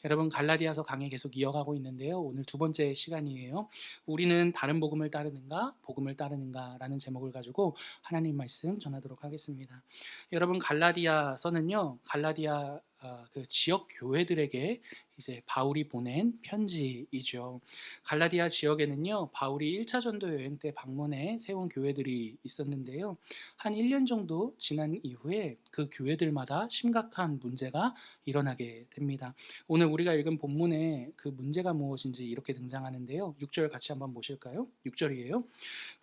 여러분 갈라디아서 강의 계속 이어가고 있는데요. 오늘 두 번째 시간이에요. 우리는 다른 복음을 따르는가, 복음을 따르는가라는 제목을 가지고 하나님 말씀 전하도록 하겠습니다. 여러분 갈라디아서는요, 갈라디아 그 지역 교회들에게 이제 바울이 보낸 편지이죠. 갈라디아 지역에는요, 바울이 1차 전도 여행 때 방문해 세운 교회들이 있었는데요. 한 1년 정도 지난 이후에 그 교회들마다 심각한 문제가 일어나게 됩니다. 오늘 우리가 읽은 본문에 그 문제가 무엇인지 이렇게 등장하는데요. 6절 같이 한번 보실까요? 6절이에요.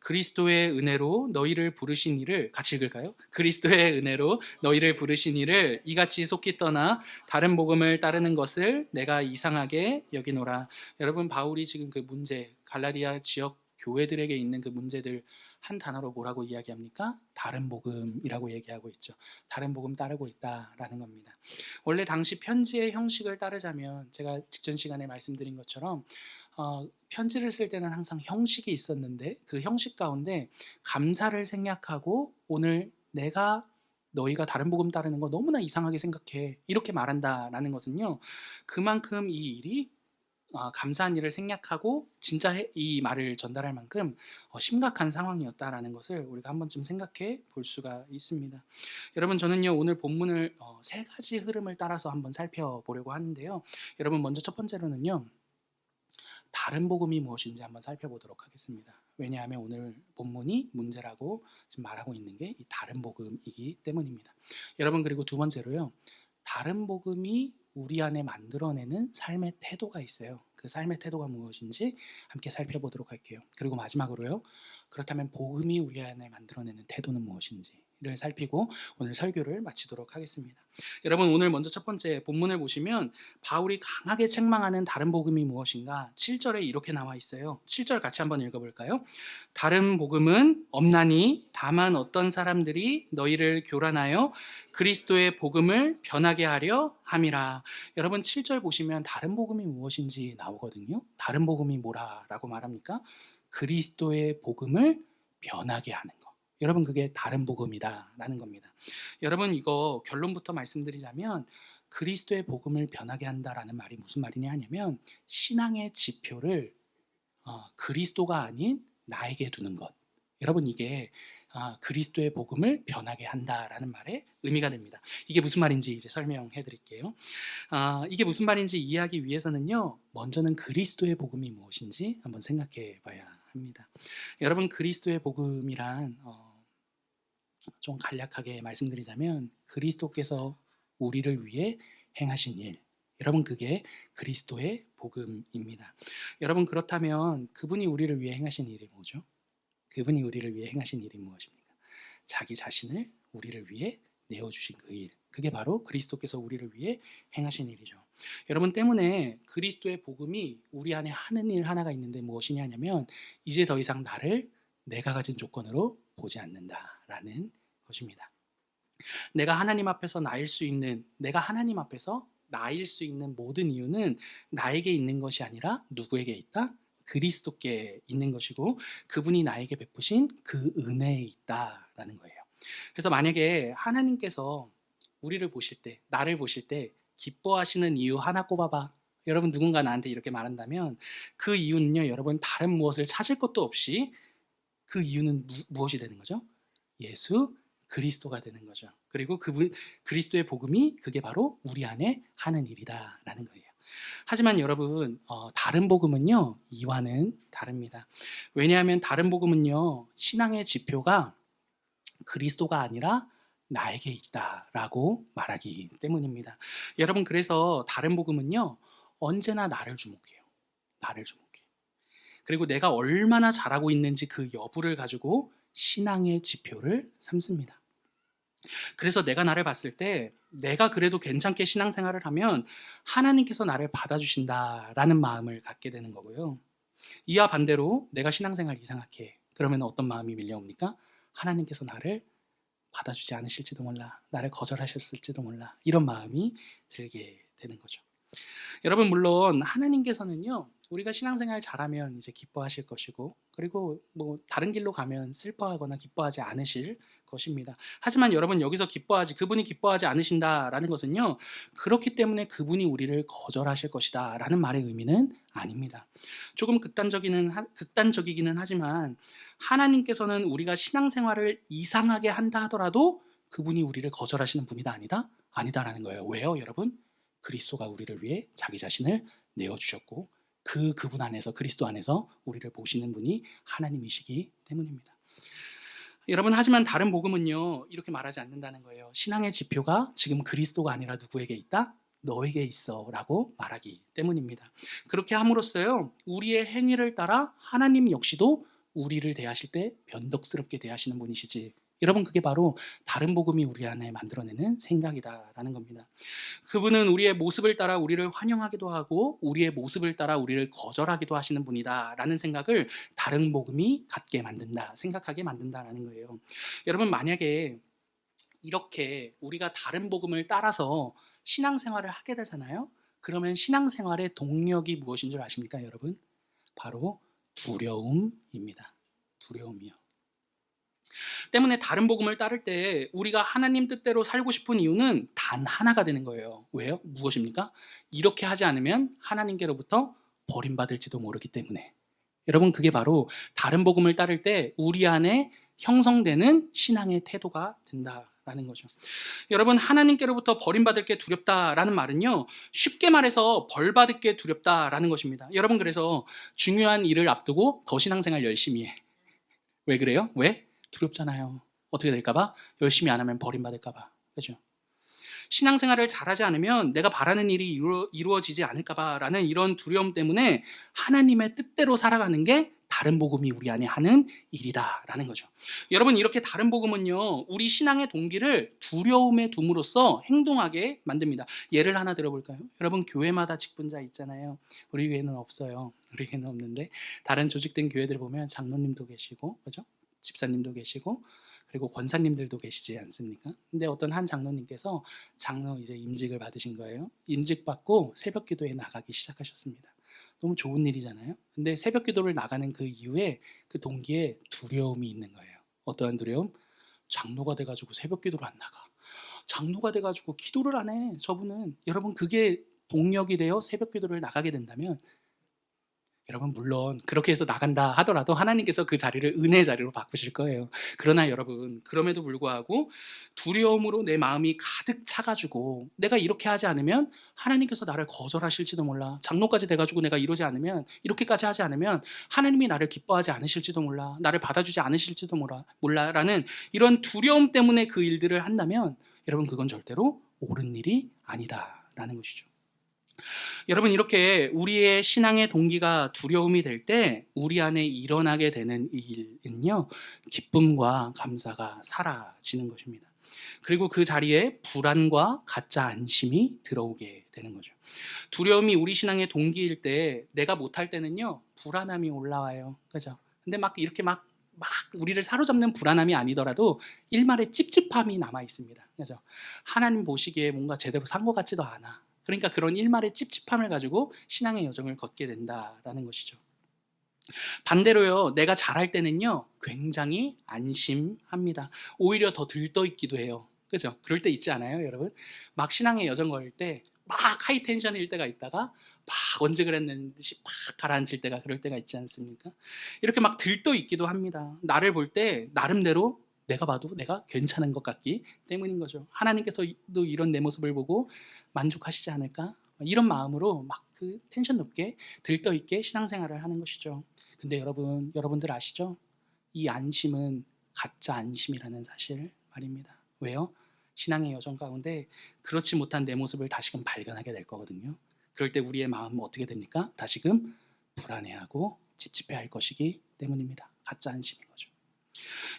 그리스도의 은혜로 너희를 부르신 이를 같이 읽을까요? 그리스도의 은혜로 너희를 부르신 이를 이같이 속히 떠나 다른 복음을 따르는 것을 내가 이상하게 여기노라. 여러분 바울이 지금 그 문제, 갈라디아 지역 교회들에게 있는 그 문제들 한 단어로 뭐라고 이야기합니까? 다른 복음이라고 얘기하고 있죠. 다른 복음 따르고 있다라는 겁니다. 원래 당시 편지의 형식을 따르자면 제가 직전 시간에 말씀드린 것처럼 편지를 쓸 때는 항상 형식이 있었는데 그 형식 가운데 감사를 생략하고 오늘 너희가 다른 복음 따르는 거 너무나 이상하게 생각해 이렇게 말한다라는 것은요, 그만큼 이 일이 감사한 일을 생략하고 진짜 이 말을 전달할 만큼 심각한 상황이었다라는 것을 우리가 한 번쯤 생각해 볼 수가 있습니다. 여러분 저는요 오늘 본문을 세 가지 흐름을 따라서 한번 살펴보려고 하는데요. 여러분 먼저 첫 번째로는요, 다른 복음이 무엇인지 한번 살펴보도록 하겠습니다. 왜냐하면 오늘 본문이 문제라고 지금 말하고 있는 게 이 다른 복음이기 때문입니다. 여러분 그리고 두 번째로요, 다른 복음이 우리 안에 만들어내는 삶의 태도가 있어요. 그 삶의 태도가 무엇인지 함께 살펴보도록 할게요. 그리고 마지막으로요, 그렇다면 복음이 우리 안에 만들어내는 태도는 무엇인지를 살피고 오늘 설교를 마치도록 하겠습니다. 여러분 오늘 먼저 첫 번째 본문을 보시면 바울이 강하게 책망하는 다른 복음이 무엇인가 7절에 이렇게 나와 있어요. 7절 같이 한번 읽어볼까요? 다른 복음은 없나니 다만 어떤 사람들이 너희를 교란하여 그리스도의 복음을 변하게 하려 함이라. 여러분 7절 보시면 다른 복음이 무엇인지 나오거든요. 다른 복음이 뭐라고 말합니까? 그리스도의 복음을 변하게 하는 것. 여러분 그게 다른 복음이다라는 겁니다. 여러분 이거 결론부터 말씀드리자면 그리스도의 복음을 변하게 한다라는 말이 무슨 말이냐 하냐면 신앙의 지표를 그리스도가 아닌 나에게 두는 것. 여러분 이게 그리스도의 복음을 변하게 한다라는 말의 의미가 됩니다. 이게 무슨 말인지 이제 설명해 드릴게요. 이게 무슨 말인지 이해하기 위해서는요, 먼저는 그리스도의 복음이 무엇인지 한번 생각해 봐야 합니다. 여러분 그리스도의 복음이란 좀 간략하게 말씀드리자면 그리스도께서 우리를 위해 행하신 일, 여러분 그게 그리스도의 복음입니다. 여러분 그렇다면 그분이 우리를 위해 행하신 일이 뭐죠? 그분이 우리를 위해 행하신 일이 무엇입니까? 자기 자신을 우리를 위해 내어주신 그 일, 그게 바로 그리스도께서 우리를 위해 행하신 일이죠. 여러분 때문에 그리스도의 복음이 우리 안에 하는 일 하나가 있는데 무엇이냐 하냐면 이제 더 이상 나를 내가 가진 조건으로 보지 않는다라는 것입니다. 내가 하나님 앞에서 나일 수 있는 모든 이유는 나에게 있는 것이 아니라 누구에게 있다? 그리스도께 있는 것이고 그분이 나에게 베푸신 그 은혜에 있다라는 거예요. 그래서 만약에 하나님께서 우리를 보실 때, 나를 보실 때 기뻐하시는 이유 하나 꼽아봐. 여러분 누군가 나한테 이렇게 말한다면 그 이유는요, 여러분 다른 무엇을 찾을 것도 없이 그 이유는 무엇이 되는 거죠? 예수 그리스도가 되는 거죠. 그리고 그분 그리스도의 복음이 그게 바로 우리 안에 하는 일이다라는 거예요. 하지만 여러분 다른 복음은요 이와는 다릅니다. 왜냐하면 다른 복음은요 신앙의 지표가 그리스도가 아니라 나에게 있다라고 말하기 때문입니다. 여러분 그래서 다른 복음은요 언제나 나를 주목해요. 나를 주목해. 그리고 내가 얼마나 잘하고 있는지 그 여부를 가지고 신앙의 지표를 삼습니다. 그래서 내가 나를 봤을 때 내가 그래도 괜찮게 신앙생활을 하면 하나님께서 나를 받아주신다라는 마음을 갖게 되는 거고요. 이와 반대로 내가 신앙생활 이상하게 그러면 어떤 마음이 밀려옵니까? 하나님께서 나를 받아주지 않으실지도 몰라, 나를 거절하셨을지도 몰라, 이런 마음이 들게 되는 거죠. 여러분 물론 하나님께서는요 우리가 신앙생활 잘하면 이제 기뻐하실 것이고 그리고 뭐 다른 길로 가면 슬퍼하거나 기뻐하지 않으실 것입니다. 하지만 여러분 여기서 그분이 기뻐하지 않으신다라는 것은요. 그렇기 때문에 그분이 우리를 거절하실 것이다라는 말의 의미는 아닙니다. 조금 극단적이기는 하지만 하나님께서는 우리가 신앙생활을 이상하게 한다 하더라도 그분이 우리를 거절하시는 분이다 아니다? 아니다라는 거예요. 왜요, 여러분? 그리스도가 우리를 위해 자기 자신을 내어주셨고 그분 안에서 그리스도 안에서 우리를 보시는 분이 하나님이시기 때문입니다. 여러분 하지만 다른 복음은요 이렇게 말하지 않는다는 거예요. 신앙의 지표가 지금 그리스도가 아니라 누구에게 있다? 너에게 있어 라고 말하기 때문입니다. 그렇게 함으로써요 우리의 행위를 따라 하나님 역시도 우리를 대하실 때 변덕스럽게 대하시는 분이시지. 여러분 그게 바로 다른 복음이 우리 안에 만들어내는 생각이다라는 겁니다. 그분은 우리의 모습을 따라 우리를 환영하기도 하고 우리의 모습을 따라 우리를 거절하기도 하시는 분이다라는 생각을 다른 복음이 갖게 만든다, 생각하게 만든다라는 거예요. 여러분 만약에 이렇게 우리가 다른 복음을 따라서 신앙생활을 하게 되잖아요. 그러면 신앙생활의 동력이 무엇인 줄 아십니까, 여러분? 바로 두려움입니다. 두려움이요. 때문에 다른 복음을 따를 때 우리가 하나님 뜻대로 살고 싶은 이유는 단 하나가 되는 거예요. 왜요? 무엇입니까? 이렇게 하지 않으면 하나님께로부터 버림받을지도 모르기 때문에. 여러분 그게 바로 다른 복음을 따를 때 우리 안에 형성되는 신앙의 태도가 된다라는 거죠. 여러분 하나님께로부터 버림받을 게 두렵다라는 말은요 쉽게 말해서 벌받을 게 두렵다라는 것입니다. 여러분 그래서 중요한 일을 앞두고 더 신앙생활 열심히 해. 왜 그래요? 왜? 두렵잖아요. 어떻게 될까봐? 열심히 안 하면 버림받을까봐. 그죠? 신앙생활을 잘하지 않으면 내가 바라는 일이 이루어지지 않을까봐라는 이런 두려움 때문에 하나님의 뜻대로 살아가는 게 다른 복음이 우리 안에 하는 일이다라는 거죠. 여러분 이렇게 다른 복음은요 우리 신앙의 동기를 두려움에 둠으로써 행동하게 만듭니다. 예를 하나 들어볼까요? 여러분 교회마다 직분자 있잖아요. 우리 교회는 없어요. 우리 교회는 없는데 다른 조직된 교회들 보면 장로님도 계시고 그죠? 집사님도 계시고 그리고 권사님들도 계시지 않습니까? 근데 어떤 한 장로님께서 장로 이제 임직을 받으신 거예요. 임직 받고 새벽 기도에 나가기 시작하셨습니다. 너무 좋은 일이잖아요. 근데 새벽 기도를 나가는 그 이후에 그 동기에 두려움이 있는 거예요. 어떠한 두려움? 장로가 돼가지고 새벽 기도를 안 나가. 장로가 돼가지고 기도를 안 해. 저분은 여러분 그게 동력이 되어 새벽 기도를 나가게 된다면 여러분 물론 그렇게 해서 나간다 하더라도 하나님께서 그 자리를 은혜의 자리로 바꾸실 거예요. 그러나 여러분 그럼에도 불구하고 두려움으로 내 마음이 가득 차가지고 내가 이렇게 하지 않으면 하나님께서 나를 거절하실지도 몰라. 장로까지 돼가지고 내가 이러지 않으면 이렇게까지 하지 않으면 하나님이 나를 기뻐하지 않으실지도 몰라. 나를 받아주지 않으실지도 몰라라는 이런 두려움 때문에 그 일들을 한다면 여러분 그건 절대로 옳은 일이 아니다라는 것이죠. 여러분 이렇게 우리의 신앙의 동기가 두려움이 될 때 우리 안에 일어나게 되는 일은요 기쁨과 감사가 사라지는 것입니다. 그리고 그 자리에 불안과 가짜 안심이 들어오게 되는 거죠. 두려움이 우리 신앙의 동기일 때 내가 못할 때는요 불안함이 올라와요. 그죠? 근데 막 이렇게 막 우리를 사로잡는 불안함이 아니더라도 일말의 찝찝함이 남아 있습니다. 그죠? 하나님 보시기에 뭔가 제대로 산 것 같지도 않아. 그러니까 그런 일말의 찝찝함을 가지고 신앙의 여정을 걷게 된다라는 것이죠. 반대로요, 내가 잘할 때는요, 굉장히 안심합니다. 오히려 더 들떠 있기도 해요. 그죠? 그럴 때 있지 않아요, 여러분? 막 신앙의 여정 걸 때, 막 하이 텐션일 때가 있다가, 막 언제 그랬는 듯이 막 가라앉을 때가 그럴 때가 있지 않습니까? 이렇게 막 들떠 있기도 합니다. 나를 볼 때, 나름대로 내가 봐도 내가 괜찮은 것 같기 때문인 거죠. 하나님께서도 이런 내 모습을 보고 만족하시지 않을까? 이런 마음으로 막 그 텐션 높게 들떠 있게 신앙생활을 하는 것이죠. 근데 여러분들 아시죠? 이 안심은 가짜 안심이라는 사실 말입니다. 왜요? 신앙의 여정 가운데 그렇지 못한 내 모습을 다시금 발견하게 될 거거든요. 그럴 때 우리의 마음은 어떻게 됩니까? 다시금 불안해하고 찝찝해할 것이기 때문입니다. 가짜 안심인 거죠.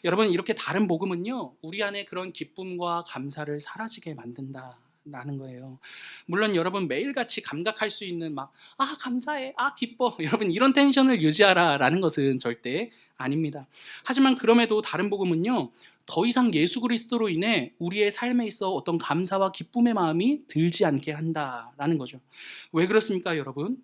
여러분 이렇게 다른 복음은요 우리 안에 그런 기쁨과 감사를 사라지게 만든다라는 거예요. 물론 여러분 매일같이 감각할 수 있는 감사해, 기뻐 여러분 이런 텐션을 유지하라라는 것은 절대 아닙니다. 하지만 그럼에도 다른 복음은요 더 이상 예수 그리스도로 인해 우리의 삶에 있어 어떤 감사와 기쁨의 마음이 들지 않게 한다라는 거죠. 왜 그렇습니까 여러분?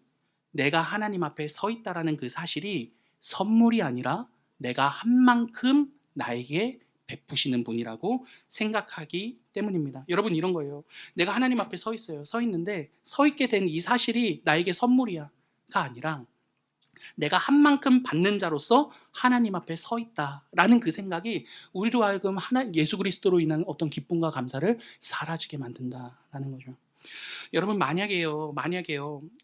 내가 하나님 앞에 서 있다라는 그 사실이 선물이 아니라 내가 한 만큼 나에게 베푸시는 분이라고 생각하기 때문입니다. 여러분, 이런 거예요. 내가 하나님 앞에 서 있어요. 서 있는데 서 있게 된 이 사실이 나에게 선물이야가 아니라 내가 한 만큼 받는 자로서 하나님 앞에 서 있다라는 그 생각이 우리로 하여금 예수 그리스도로 인한 어떤 기쁨과 감사를 사라지게 만든다라는 거죠. 여러분, 만약에요,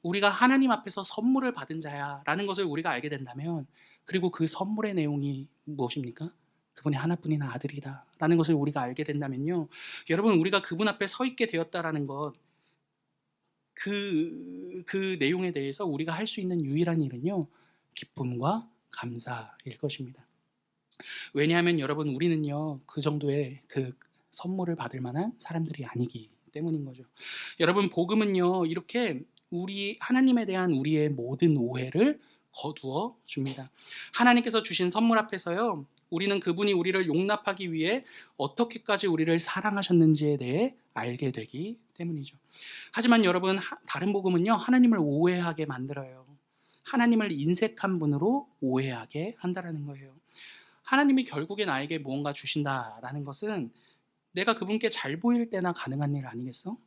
우리가 하나님 앞에서 선물을 받은 자야라는 것을 우리가 알게 된다면, 그리고 그 선물의 내용이 무엇입니까? 그분이 하나뿐인 아들이다라는 것을 우리가 알게 된다면요, 여러분, 우리가 그분 앞에 서 있게 되었다라는 것, 그 내용에 대해서 우리가 할 수 있는 유일한 일은요, 기쁨과 감사일 것입니다. 왜냐하면 여러분, 우리는요, 그 정도의 그 선물을 받을 만한 사람들이 아니기 때문인 거죠. 여러분, 복음은요, 이렇게 하나님에 대한 우리의 모든 오해를 거두어 줍니다. 하나님께서 주신 선물 앞에서요, 우리는 그분이 우리를 용납하기 위해 어떻게까지 우리를 사랑하셨는지에 대해 알게 되기 때문이죠. 하지만 여러분, 다른 복음은요, 하나님을 오해하게 만들어요. 하나님을 인색한 분으로 오해하게 한다라는 거예요. 하나님이 결국에 나에게 무언가 주신다라는 것은 내가 그분께 잘 보일 때나 가능한 일 아니겠어?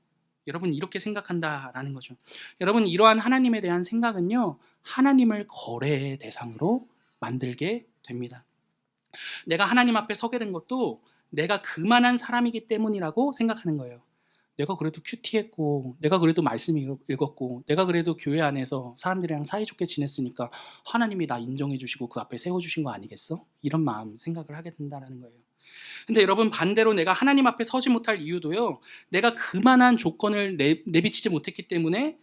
여러분, 이렇게 생각한다라는 거죠. 여러분, 이러한 하나님에 대한 생각은요, 하나님을 거래의 대상으로 만들게 됩니다. 내가 하나님 앞에 서게 된 것도 내가 그만한 사람이기 때문이라고 생각하는 거예요. 내가 그래도 큐티했고, 내가 그래도 말씀 읽었고, 내가 그래도 교회 안에서 사람들이랑 사이좋게 지냈으니까 하나님이 나 인정해 주시고 그 앞에 세워주신 거 아니겠어? 이런 마음 생각을 하게 된다는 거예요. 근데 여러분, 반대로 내가 하나님 앞에 서지 못할 이유도요, 내가 그만한 조건을 내비치지 못했기 때문에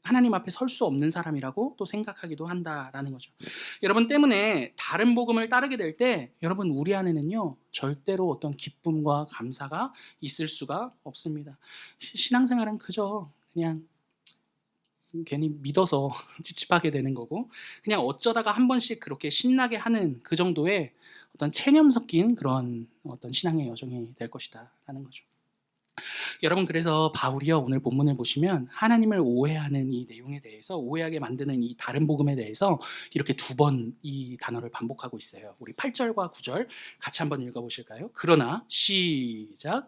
하나님 앞에 설 수 없는 사람이라고 또 생각하기도 한다라는 거죠. 여러분, 때문에 다른 복음을 따르게 될 때 여러분, 우리 안에는요, 절대로 어떤 기쁨과 감사가 있을 수가 없습니다. 신앙생활은 그저 그냥 괜히 믿어서 찝찝하게 되는 거고, 그냥 어쩌다가 한 번씩 그렇게 신나게 하는 그 정도의 어떤 체념 섞인 그런 어떤 신앙의 여정이 될 것이다라는 거죠. 여러분, 그래서 바울이요, 오늘 본문을 보시면 하나님을 오해하는 이 내용에 대해서, 오해하게 만드는 이 다른 복음에 대해서 이렇게 두 번 이 단어를 반복하고 있어요. 우리 8절과 9절 같이 한번 읽어보실까요? 그러나, 시작.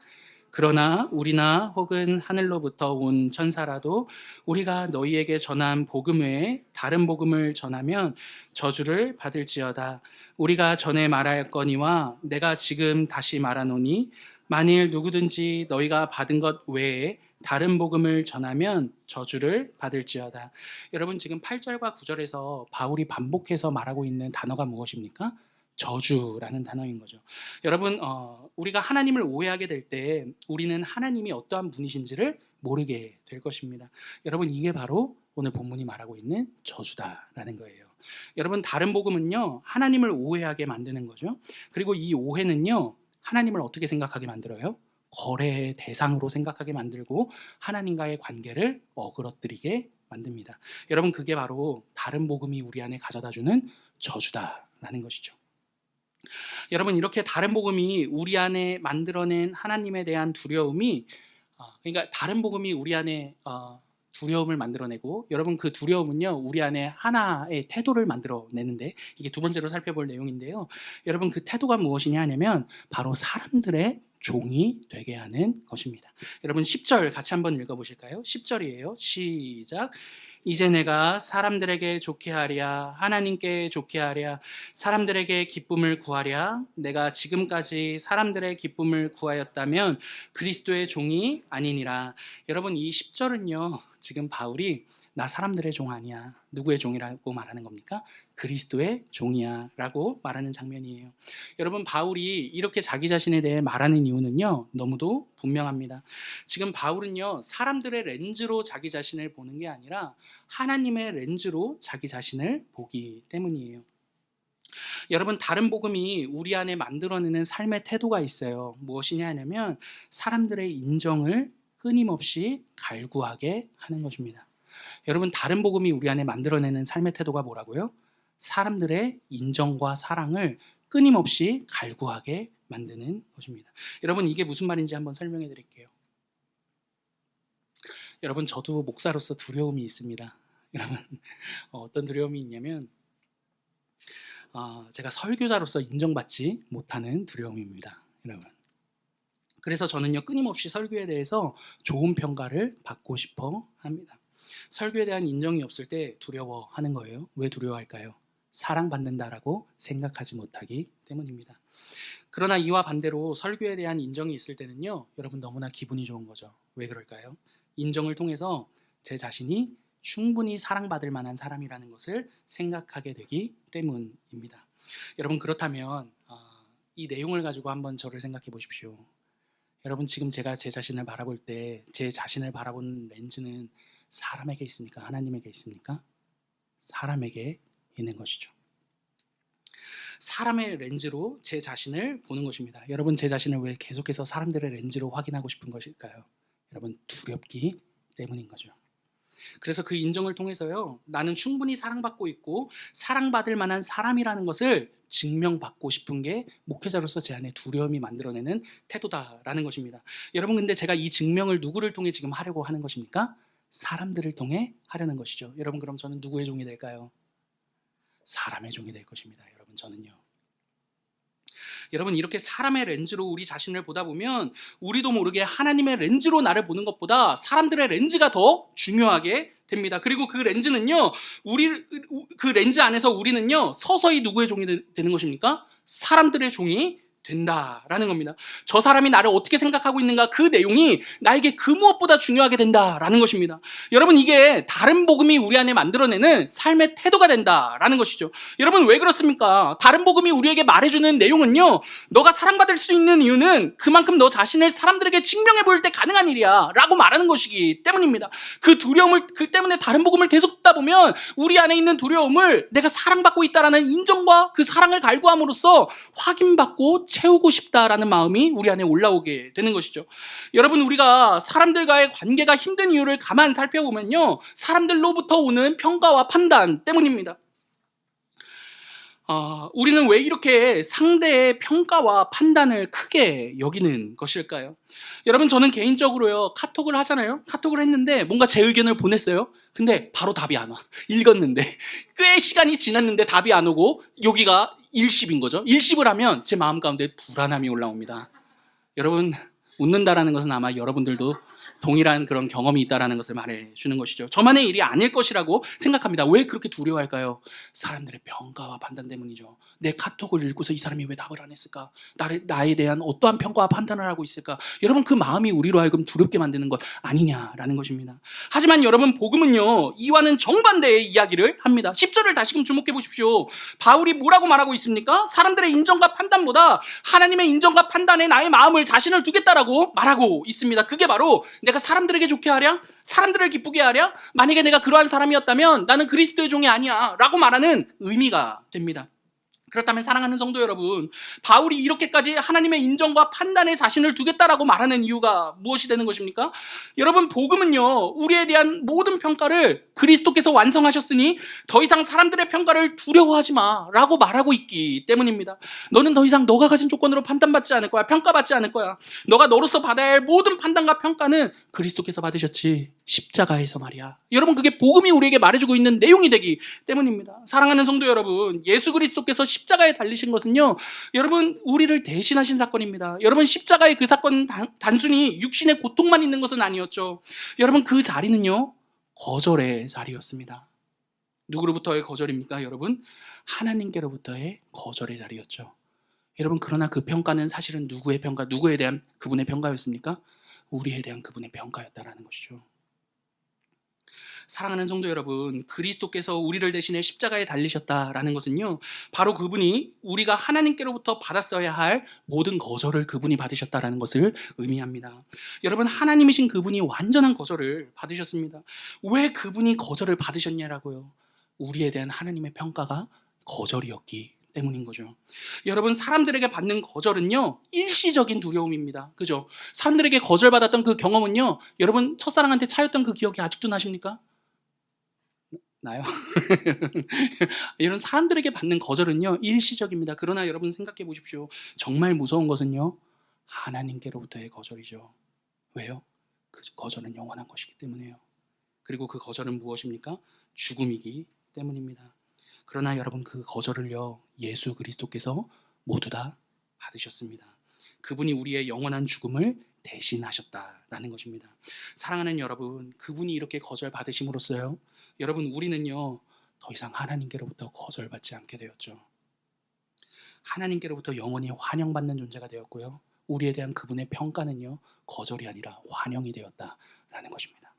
그러나 우리나 혹은 하늘로부터 온 천사라도 우리가 너희에게 전한 복음 외에 다른 복음을 전하면 저주를 받을지어다. 우리가 전에 말하였거니와 내가 지금 다시 말하노니 만일 누구든지 너희가 받은 것 외에 다른 복음을 전하면 저주를 받을지어다. 여러분, 지금 8절과 9절에서 바울이 반복해서 말하고 있는 단어가 무엇입니까? 저주라는 단어인 거죠. 여러분, 우리가 하나님을 오해하게 될 때 우리는 하나님이 어떠한 분이신지를 모르게 될 것입니다. 여러분, 이게 바로 오늘 본문이 말하고 있는 저주다라는 거예요. 여러분, 다른 복음은요, 하나님을 오해하게 만드는 거죠. 그리고 이 오해는요, 하나님을 어떻게 생각하게 만들어요? 거래의 대상으로 생각하게 만들고 하나님과의 관계를 어그러뜨리게 만듭니다. 여러분, 그게 바로 다른 복음이 우리 안에 가져다주는 저주다라는 것이죠. 여러분, 이렇게 다른 복음이 우리 안에 만들어낸 하나님에 대한 두려움이, 그러니까 다른 복음이 우리 안에 두려움을 만들어내고, 여러분, 그 두려움은요, 우리 안에 하나의 태도를 만들어내는데, 이게 두 번째로 살펴볼 내용인데요, 여러분, 그 태도가 무엇이냐 하냐면 바로 사람들의 종이 되게 하는 것입니다. 여러분, 10절 같이 한번 읽어보실까요? 10절이에요. 시작. 이제 내가 사람들에게 좋게 하랴, 하나님께 좋게 하랴, 사람들에게 기쁨을 구하랴. 내가 지금까지 사람들의 기쁨을 구하였다면 그리스도의 종이 아니니라. 여러분, 이 10절은요, 지금 바울이 나 사람들의 종 아니야, 누구의 종이라고 말하는 겁니까? 그리스도의 종이야 라고 말하는 장면이에요. 여러분, 바울이 이렇게 자기 자신에 대해 말하는 이유는요, 너무도 분명합니다. 지금 바울은요, 사람들의 렌즈로 자기 자신을 보는 게 아니라 하나님의 렌즈로 자기 자신을 보기 때문이에요. 여러분, 다른 복음이 우리 안에 만들어내는 삶의 태도가 있어요. 무엇이냐 하냐면 사람들의 인정을 끊임없이 갈구하게 하는 것입니다. 여러분, 다른 복음이 우리 안에 만들어내는 삶의 태도가 뭐라고요? 사람들의 인정과 사랑을 끊임없이 갈구하게 만드는 것입니다. 여러분, 이게 무슨 말인지 한번 설명해 드릴게요. 여러분, 저도 목사로서 두려움이 있습니다. 여러분, 어떤 두려움이 있냐면 제가 설교자로서 인정받지 못하는 두려움입니다. 여러분. 그래서 저는요 끊임없이 설교에 대해서 좋은 평가를 받고 싶어 합니다. 설교에 대한 인정이 없을 때 두려워하는 거예요. 왜 두려워할까요? 사랑받는다라고 생각하지 못하기 때문입니다. 그러나 이와 반대로 설교에 대한 인정이 있을 때는요, 여러분 너무나 기분이 좋은 거죠. 왜 그럴까요? 인정을 통해서 제 자신이 충분히 사랑받을 만한 사람이라는 것을 생각하게 되기 때문입니다. 여러분 그렇다면 이 내용을 가지고 한번 저를 생각해 보십시오. 여러분 지금 제가 제 자신을 바라볼 때 제 자신을 바라보는 렌즈는 사람에게 있습니까? 하나님에게 있습니까? 사람에게 있는 것이죠. 사람의 렌즈로 제 자신을 보는 것입니다. 여러분 제 자신을 왜 계속해서 사람들의 렌즈로 확인하고 싶은 것일까요? 여러분 두렵기 때문인 거죠. 그래서 그 인정을 통해서요, 나는 충분히 사랑받고 있고 사랑받을 만한 사람이라는 것을 증명받고 싶은 게 목회자로서 제 안에 두려움이 만들어내는 태도다라는 것입니다. 여러분 근데 제가 이 증명을 누구를 통해 지금 하려고 하는 것입니까? 사람들을 통해 하려는 것이죠. 여러분 그럼 저는 누구의 종이 될까요? 사람의 종이 될 것입니다. 여러분 저는요. 여러분 이렇게 사람의 렌즈로 우리 자신을 보다 보면 우리도 모르게 하나님의 렌즈로 나를 보는 것보다 사람들의 렌즈가 더 중요하게 됩니다. 그리고 그 렌즈는요, 그 렌즈 안에서 우리는요 서서히 누구의 종이 되는 것입니까? 사람들의 종이 된다라는 겁니다. 저 사람이 나를 어떻게 생각하고 있는가, 그 내용이 나에게 그 무엇보다 중요하게 된다라는 것입니다. 여러분 이게 다른 복음이 우리 안에 만들어내는 삶의 태도가 된다라는 것이죠. 여러분 왜 그렇습니까? 다른 복음이 우리에게 말해주는 내용은요, 너가 사랑받을 수 있는 이유는 그만큼 너 자신을 사람들에게 증명해 보일 때 가능한 일이야 라고 말하는 것이기 때문입니다. 그 두려움을, 그 때문에 다른 복음을 계속 듣다 보면 우리 안에 있는 두려움을 내가 사랑받고 있다라는 인정과 그 사랑을 갈구함으로써 확인받고 채우고 싶다라는 마음이 우리 안에 올라오게 되는 것이죠. 여러분 우리가 사람들과의 관계가 힘든 이유를 가만 살펴보면요, 사람들로부터 오는 평가와 판단 때문입니다. 우리는 왜 이렇게 상대의 평가와 판단을 크게 여기는 것일까요? 여러분 저는 개인적으로요 카톡을 하잖아요. 카톡을 했는데 뭔가 제 의견을 보냈어요. 근데 바로 답이 안 와. 읽었는데 꽤 시간이 지났는데 답이 안 오고 여기가 일십인 거죠. 일십을 하면 제 마음 가운데 불안함이 올라옵니다. 여러분 웃는다라는 것은 아마 여러분들도 동일한 그런 경험이 있다라는 것을 말해주는 것이죠. 저만의 일이 아닐 것이라고 생각합니다. 왜 그렇게 두려워할까요? 사람들의 평가와 판단 때문이죠. 내 카톡을 읽고서 이 사람이 왜 답을 안 했을까? 나에 대한 어떠한 평가와 판단을 하고 있을까? 여러분 그 마음이 우리로 하여금 두렵게 만드는 것 아니냐라는 것입니다. 하지만 여러분 복음은요 이와는 정반대의 이야기를 합니다. 10절을 다시금 주목해 보십시오. 바울이 뭐라고 말하고 있습니까? 사람들의 인정과 판단보다 하나님의 인정과 판단에 나의 마음을, 자신을 두겠다라고 말하고 있습니다. 그게 바로 내가 사람들에게 좋게 하랴? 사람들을 기쁘게 하랴? 만약에 내가 그러한 사람이었다면 나는 그리스도의 종이 아니야 라고 말하는 의미가 됩니다. 그렇다면 사랑하는 성도 여러분, 바울이 이렇게까지 하나님의 인정과 판단에 자신을 두겠다라고 말하는 이유가 무엇이 되는 것입니까? 여러분 복음은요 우리에 대한 모든 평가를 그리스도께서 완성하셨으니 더 이상 사람들의 평가를 두려워하지 마 라고 말하고 있기 때문입니다. 너는 더 이상 너가 가진 조건으로 판단받지 않을 거야. 평가받지 않을 거야. 너가 너로서 받아야 할 모든 판단과 평가는 그리스도께서 받으셨지, 십자가에서 말이야. 여러분 그게 복음이 우리에게 말해주고 있는 내용이 되기 때문입니다. 사랑하는 성도 여러분, 예수 그리스도께서 십자가에 달리신 것은요 여러분 우리를 대신하신 사건입니다. 여러분 십자가의 그 사건은 단순히 육신의 고통만 있는 것은 아니었죠. 여러분 그 자리는요 거절의 자리였습니다. 누구로부터의 거절입니까? 여러분 하나님께로부터의 거절의 자리였죠. 여러분 그러나 그 평가는 사실은 누구의 평가, 누구에 대한 그분의 평가였습니까? 우리에 대한 그분의 평가였다라는 것이죠. 사랑하는 성도 여러분, 그리스도께서 우리를 대신해 십자가에 달리셨다라는 것은요 바로 그분이 우리가 하나님께로부터 받았어야 할 모든 거절을 그분이 받으셨다라는 것을 의미합니다. 여러분 하나님이신 그분이 완전한 거절을 받으셨습니다. 왜 그분이 거절을 받으셨냐라고요? 우리에 대한 하나님의 평가가 거절이었기 때문인 거죠. 여러분 사람들에게 받는 거절은요 일시적인 두려움입니다. 그죠? 사람들에게 거절받았던 그 경험은요 여러분 첫사랑한테 차였던 그 기억이 아직도 나십니까? 나요? 이런 사람들에게 받는 거절은요 일시적입니다. 그러나 여러분 생각해 보십시오. 정말 무서운 것은요 하나님께로부터의 거절이죠. 왜요? 그 거절은 영원한 것이기 때문에요. 그리고 그 거절은 무엇입니까? 죽음이기 때문입니다. 그러나 여러분 그 거절을요 예수 그리스도께서 모두 다 받으셨습니다. 그분이 우리의 영원한 죽음을 대신하셨다라는 것입니다. 사랑하는 여러분, 그분이 이렇게 거절받으심으로써요, 여러분, 우리는요 더 이상 하나님께로부터 거절받지 않게 되었죠. 하나님께로부터 영원히 환영받는 존재가 되었고요, 우리에 대한 그분의 평가는요 거절이 아니라 환영이 되었다라는 것입니다.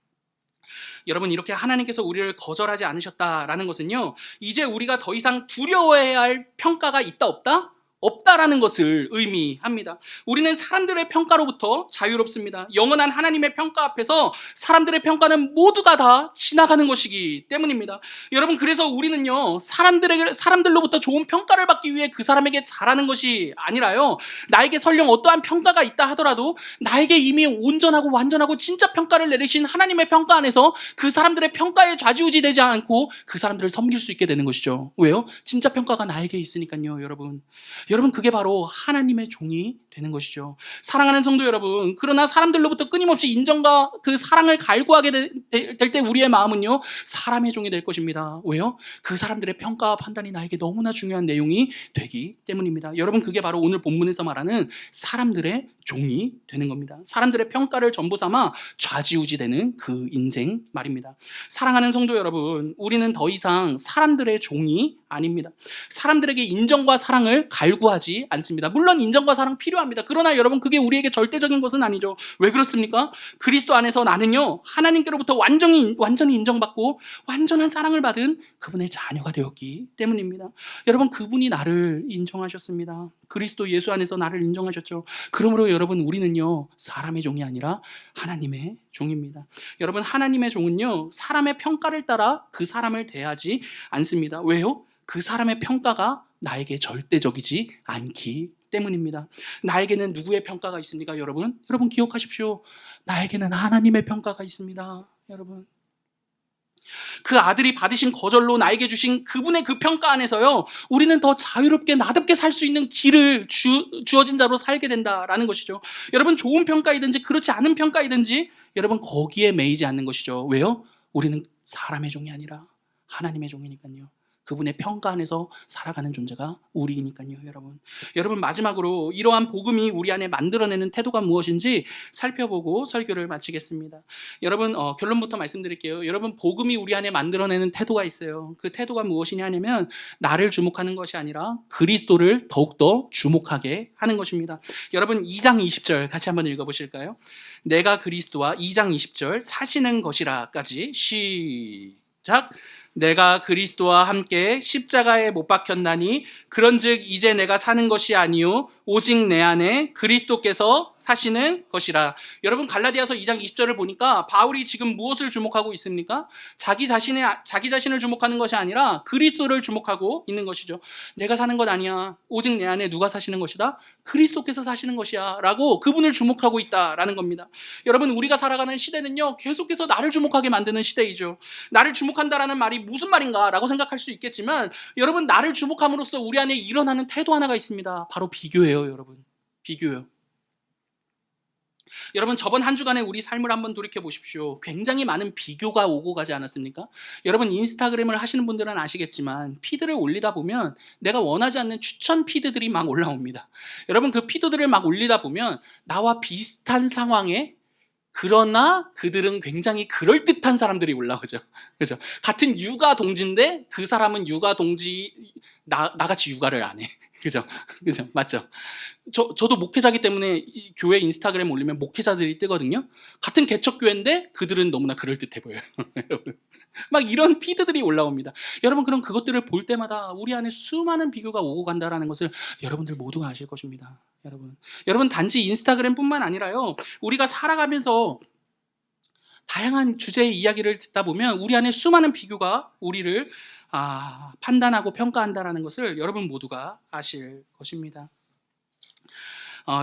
여러분, 이렇게 하나님께서 우리를 거절하지 않으셨다라는 것은요, 이제 우리가 더 이상 두려워해야 할 평가가 있다 없다? 없다라는 것을 의미합니다. 우리는 사람들의 평가로부터 자유롭습니다. 영원한 하나님의 평가 앞에서 사람들의 평가는 모두가 다 지나가는 것이기 때문입니다. 여러분, 그래서 우리는요 사람들로부터 좋은 평가를 받기 위해 그 사람에게 잘하는 것이 아니라요, 나에게 설령 어떠한 평가가 있다 하더라도 나에게 이미 온전하고 완전하고 진짜 평가를 내리신 하나님의 평가 안에서 그 사람들의 평가에 좌지우지되지 않고 그 사람들을 섬길 수 있게 되는 것이죠. 왜요? 진짜 평가가 나에게 있으니까요. 여러분, 그게 바로 하나님의 종이 되는 것이죠. 사랑하는 성도 여러분, 그러나 사람들로부터 끊임없이 인정과 그 사랑을 갈구하게 될 때 우리의 마음은요 사람의 종이 될 것입니다. 왜요? 그 사람들의 평가와 판단이 나에게 너무나 중요한 내용이 되기 때문입니다. 여러분, 그게 바로 오늘 본문에서 말하는 사람들의 종이 되는 겁니다. 사람들의 평가를 전부 삼아 좌지우지되는 그 인생 말입니다. 사랑하는 성도 여러분, 우리는 더 이상 사람들의 종이 아닙니다. 사람들에게 인정과 사랑을 갈구하지 않습니다. 물론 인정과 사랑 필요합니다. 그러나 여러분, 그게 우리에게 절대적인 것은 아니죠. 왜 그렇습니까? 그리스도 안에서 나는요 하나님께로부터 완전히 인정받고 완전한 사랑을 받은 그분의 자녀가 되었기 때문입니다. 여러분, 그분이 나를 인정하셨습니다. 그리스도 예수 안에서 나를 인정하셨죠. 그러므로 여러분, 우리는요 사람의 종이 아니라 하나님의 종입니다. 여러분, 하나님의 종은요 사람의 평가를 따라 그 사람을 대하지 않습니다. 왜요? 그 사람의 평가가 나에게 절대적이지 않기 때문입니다. 나에게는 누구의 평가가 있습니까, 여러분? 여러분, 기억하십시오. 나에게는 하나님의 평가가 있습니다. 여러분, 그 아들이 받으신 거절로 나에게 주신 그분의 그 평가 안에서요 우리는 더 자유롭게 나답게 살 수 있는 길을 주어진 자로 살게 된다라는 것이죠. 여러분, 좋은 평가이든지 그렇지 않은 평가이든지 여러분 거기에 매이지 않는 것이죠. 왜요? 우리는 사람의 종이 아니라 하나님의 종이니까요. 그분의 평가 안에서 살아가는 존재가 우리이니까요. 여러분, 마지막으로 이러한 복음이 우리 안에 만들어내는 태도가 무엇인지 살펴보고 설교를 마치겠습니다. 여러분, 결론부터 말씀드릴게요. 여러분, 복음이 우리 안에 만들어내는 태도가 있어요. 그 태도가 무엇이냐 하면 나를 주목하는 것이 아니라 그리스도를 더욱더 주목하게 하는 것입니다. 여러분, 2장 20절 같이 한번 읽어보실까요? 내가 그리스도와 2장 20절 사시는 것이라까지 시작. 내가 그리스도와 함께 십자가에 못 박혔나니 그런즉 이제 내가 사는 것이 아니요 오직 내 안에 그리스도께서 사시는 것이라. 여러분, 갈라디아서 2장 20절을 보니까 바울이 지금 무엇을 주목하고 있습니까? 자기 자신을 주목하는 것이 아니라 그리스도를 주목하고 있는 것이죠. 내가 사는 것 아니야. 오직 내 안에 누가 사시는 것이다? 그리스도께서 사시는 것이야 라고 그분을 주목하고 있다라는 겁니다. 여러분, 우리가 살아가는 시대는요 계속해서 나를 주목하게 만드는 시대이죠. 나를 주목한다라는 말이 무슨 말인가 라고 생각할 수 있겠지만, 여러분, 나를 주목함으로써 우리 안에 일어나는 태도 하나가 있습니다. 바로 비교예요. 여러분, 비교요. 여러분, 저번 한 주간의 우리 삶을 한번 돌이켜 보십시오. 굉장히 많은 비교가 오고 가지 않았습니까? 여러분, 인스타그램을 하시는 분들은 아시겠지만 피드를 올리다 보면 내가 원하지 않는 추천 피드들이 막 올라옵니다. 여러분, 그 피드들을 막 올리다 보면 나와 비슷한 상황에 그러나 그들은 굉장히 그럴듯한 사람들이 올라오죠. 그죠? 같은 육아 동지인데 그 사람은 육아 동지 나같이 육아를 안 해. 그죠? 맞죠? 저도 목회자기 때문에 이 교회 인스타그램 올리면 목회자들이 뜨거든요. 같은 개척교회인데 그들은 너무나 그럴듯해 보여요. 여러분, 막 이런 피드들이 올라옵니다. 여러분, 그럼 그것들을 볼 때마다 우리 안에 수많은 비교가 오고 간다라는 것을 여러분들 모두가 아실 것입니다. 여러분, 단지 인스타그램뿐만 아니라요, 우리가 살아가면서 다양한 주제의 이야기를 듣다 보면 우리 안에 수많은 비교가 우리를 판단하고 평가한다라는 것을 여러분 모두가 아실 것입니다.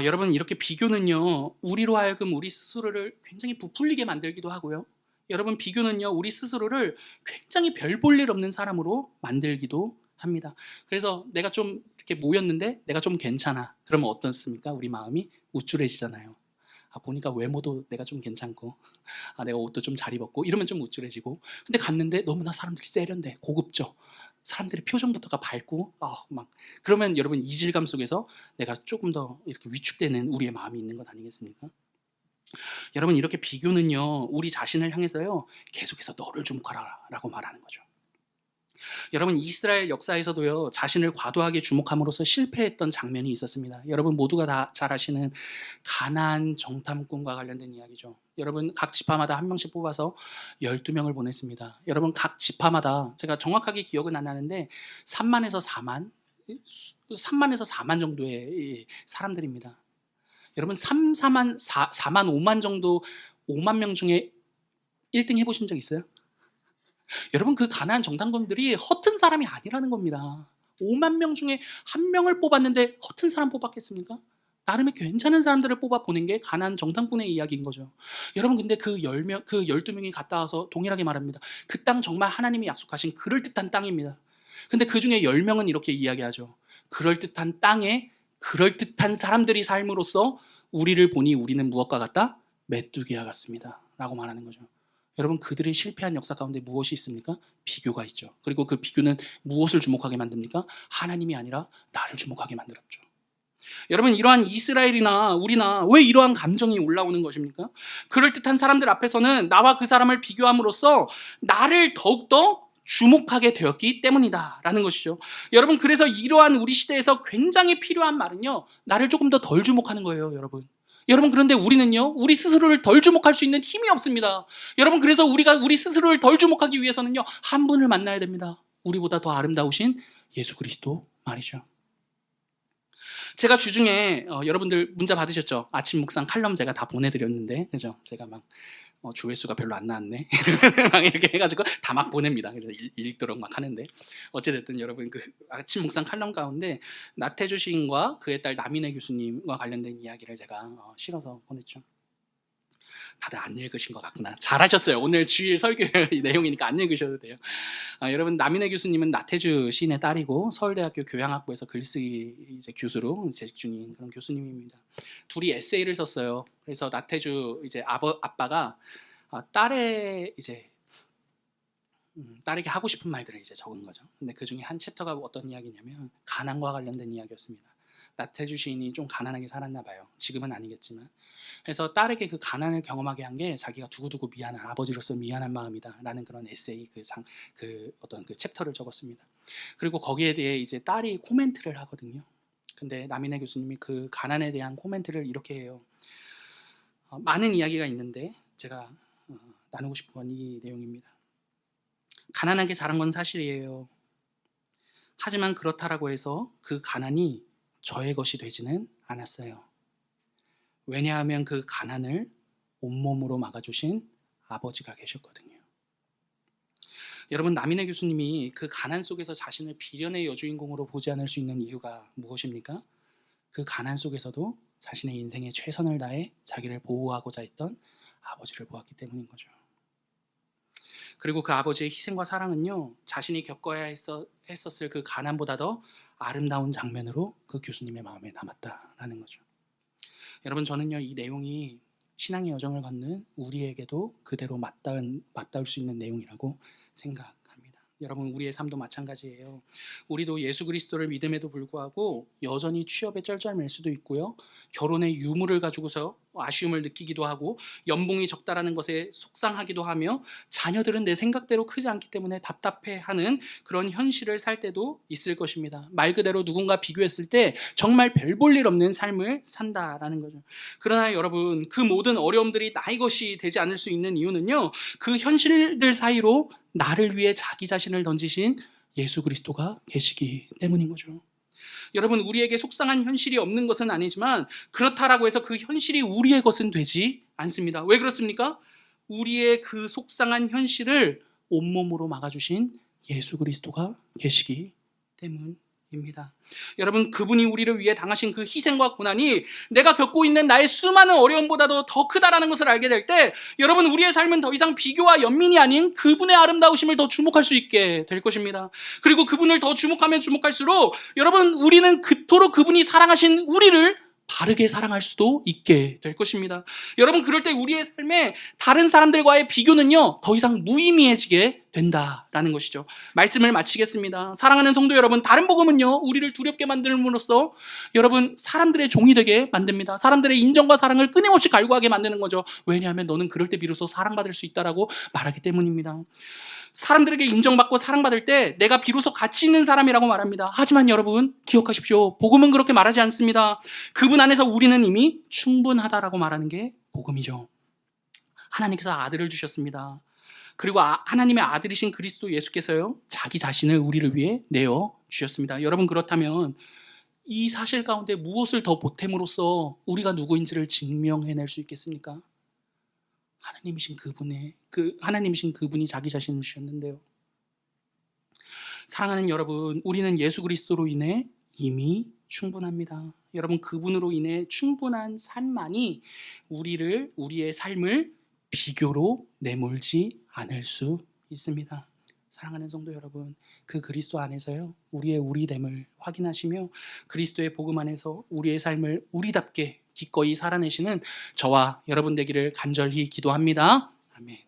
여러분, 이렇게 비교는요 우리로 하여금 우리 스스로를 굉장히 부풀리게 만들기도 하고요, 여러분, 비교는요 우리 스스로를 굉장히 별 볼 일 없는 사람으로 만들기도 합니다. 그래서 내가 좀 이렇게 모였는데 내가 좀 괜찮아, 그러면 어떻습니까? 우리 마음이 우쭐해지잖아요. 보니까 외모도 내가 좀 괜찮고 내가 옷도 좀 잘 입었고 이러면 좀 우쭐해지고, 근데 갔는데 너무나 사람들이 세련돼 고급져, 사람들의 표정부터가 밝고 막 그러면 여러분 이질감 속에서 내가 조금 더 이렇게 위축되는 우리의 마음이 있는 것 아니겠습니까? 여러분 이렇게 비교는요 우리 자신을 향해서요 계속해서 너를 주목하라 라고 말하는 거죠. 여러분 이스라엘 역사에서도요 자신을 과도하게 주목함으로써 실패했던 장면이 있었습니다. 여러분 모두가 다 잘 아시는 가나안 정탐꾼과 관련된 이야기죠. 여러분 각 지파마다 한 명씩 뽑아서 12명을 보냈습니다. 여러분 각 지파마다 제가 정확하게 기억은 안 나는데 3만에서 4만 정도의 사람들입니다. 여러분 4만 5만 정도 5만 명 중에 1등 해보신 적 있어요? 여러분 그 가나안 정탐꾼들이 허튼 사람이 아니라는 겁니다. 5만 명 중에 한 명을 뽑았는데 허튼 사람 뽑았겠습니까? 나름의 괜찮은 사람들을 뽑아 보낸 게 가나안 정탐꾼의 이야기인 거죠. 여러분 근데 그 12명이 갔다 와서 동일하게 말합니다. 그 땅 정말 하나님이 약속하신 그럴듯한 땅입니다. 근데 그 중에 10명은 이렇게 이야기하죠. 그럴듯한 땅에 그럴듯한 사람들이 삶으로써 우리를 보니 우리는 무엇과 같다? 메뚜기와 같습니다 라고 말하는 거죠. 여러분 그들의 실패한 역사 가운데 무엇이 있습니까? 비교가 있죠. 그리고 그 비교는 무엇을 주목하게 만듭니까? 하나님이 아니라 나를 주목하게 만들었죠. 여러분 이러한 이스라엘이나 우리나 왜 이러한 감정이 올라오는 것입니까? 그럴듯한 사람들 앞에서는 나와 그 사람을 비교함으로써 나를 더욱더 주목하게 되었기 때문이다 라는 것이죠. 여러분 그래서 이러한 우리 시대에서 굉장히 필요한 말은요 나를 조금 더 덜 주목하는 거예요. 여러분 그런데 우리는요 우리 스스로를 덜 주목할 수 있는 힘이 없습니다. 여러분 그래서 우리가 우리 스스로를 덜 주목하기 위해서는요 한 분을 만나야 됩니다. 우리보다 더 아름다우신 예수 그리스도 말이죠. 제가 주중에 여러분들 문자 받으셨죠? 아침 묵상 칼럼 제가 다 보내드렸는데 그죠? 제가 막 조회수가 별로 안 나왔네 막 이렇게 해가지고 다 막 보냅니다. 그래서 읽도록 막 하는데 어찌됐든 여러분 그 아침 묵상 칼럼 가운데 나태주 시인과 그의 딸 남인혜 교수님과 관련된 이야기를 제가 실어서 보냈죠. 다들 안 읽으신 것 같구나. 잘하셨어요. 오늘 주일 설교 내용이니까 안 읽으셔도 돼요. 여러분 남인혜 교수님은 나태주 시인의 딸이고 서울대학교 교양학부에서 글쓰기 이제 교수로 재직 중인 그런 교수님입니다. 둘이 에세이를 썼어요. 그래서 나태주 이제 아빠가 딸의 이제 딸에게 하고 싶은 말들을 이제 적은 거죠. 근데 그 중에 한 챕터가 어떤 이야기냐면 가난과 관련된 이야기였습니다. 나태주 시인이 좀 가난하게 살았나 봐요. 지금은 아니겠지만. 그래서 딸에게 그 가난을 경험하게 한 게 자기가 두고두고 미안한 아버지로서 미안한 마음이다라는 그런 에세이 어떤 그 챕터를 적었습니다. 그리고 거기에 대해 이제 딸이 코멘트를 하거든요. 근데 남인혜 교수님이 그 가난에 대한 코멘트를 이렇게 해요. 많은 이야기가 있는데 제가 나누고 싶은 건 이 내용입니다. 가난하게 자란 건 사실이에요. 하지만 그렇다라고 해서 그 가난이 저의 것이 되지는 않았어요. 왜냐하면 그 가난을 온몸으로 막아주신 아버지가 계셨거든요. 여러분 남인혜 교수님이 그 가난 속에서 자신을 비련의 여주인공으로 보지 않을 수 있는 이유가 무엇입니까? 그 가난 속에서도 자신의 인생에 최선을 다해 자기를 보호하고자 했던 아버지를 보았기 때문인 거죠. 그리고 그 아버지의 희생과 사랑은요 자신이 겪어야 했었을 그 가난보다 더 아름다운 장면으로 그 교수님의 마음에 남았다라는 거죠. 여러분 저는요 이 내용이 신앙의 여정을 걷는 우리에게도 그대로 맞닿을 수 있는 내용이라고 생각합니다. 여러분 우리의 삶도 마찬가지예요. 우리도 예수 그리스도를 믿음에도 불구하고 여전히 취업에 쩔쩔맬 수도 있고요. 결혼의 유무를 가지고서 아쉬움을 느끼기도 하고 연봉이 적다라는 것에 속상하기도 하며 자녀들은 내 생각대로 크지 않기 때문에 답답해하는 그런 현실을 살 때도 있을 것입니다. 말 그대로 누군가 비교했을 때 정말 별 볼 일 없는 삶을 산다라는 거죠. 그러나 여러분 그 모든 어려움들이 나의 것이 되지 않을 수 있는 이유는요 그 현실들 사이로 나를 위해 자기 자신을 던지신 예수 그리스도가 계시기 때문인 거죠. 여러분 우리에게 속상한 현실이 없는 것은 아니지만 그렇다라고 해서 그 현실이 우리의 것은 되지 않습니다. 왜 그렇습니까? 우리의 그 속상한 현실을 온몸으로 막아주신 예수 그리스도가 계시기 때문입니다. 여러분 그분이 우리를 위해 당하신 그 희생과 고난이 내가 겪고 있는 나의 수많은 어려움보다도 더 크다라는 것을 알게 될 때 여러분 우리의 삶은 더 이상 비교와 연민이 아닌 그분의 아름다우심을 더 주목할 수 있게 될 것입니다. 그리고 그분을 더 주목하면 주목할수록 여러분 우리는 그토록 그분이 사랑하신 우리를 바르게 사랑할 수도 있게 될 것입니다. 여러분 그럴 때 우리의 삶에 다른 사람들과의 비교는요 더 이상 무의미해지게 된다라는 것이죠. 말씀을 마치겠습니다. 사랑하는 성도 여러분, 다른 복음은요, 우리를 두렵게 만들므로써 여러분 사람들의 종이 되게 만듭니다. 사람들의 인정과 사랑을 끊임없이 갈구하게 만드는 거죠. 왜냐하면 너는 그럴 때 비로소 사랑받을 수 있다라고 말하기 때문입니다. 사람들에게 인정받고 사랑받을 때 내가 비로소 가치 있는 사람이라고 말합니다. 하지만 여러분 기억하십시오. 복음은 그렇게 말하지 않습니다. 그분 안에서 우리는 이미 충분하다라고 말하는 게 복음이죠. 하나님께서 아들을 주셨습니다. 그리고 하나님의 아들이신 그리스도 예수께서요, 자기 자신을 우리를 위해 내어 주셨습니다. 여러분, 그렇다면 이 사실 가운데 무엇을 더 보탬으로써 우리가 누구인지를 증명해낼 수 있겠습니까? 하나님이신 그분이 자기 자신을 주셨는데요. 사랑하는 여러분, 우리는 예수 그리스도로 인해 이미 충분합니다. 여러분, 그분으로 인해 충분한 삶만이 우리의 삶을 비교로 내몰지 않을 수 있습니다. 사랑하는 성도 여러분, 그 그리스도 안에서요, 우리의 우리됨을 확인하시며 그리스도의 복음 안에서 우리의 삶을 우리답게 기꺼이 살아내시는 저와 여러분 되기를 간절히 기도합니다. 아멘.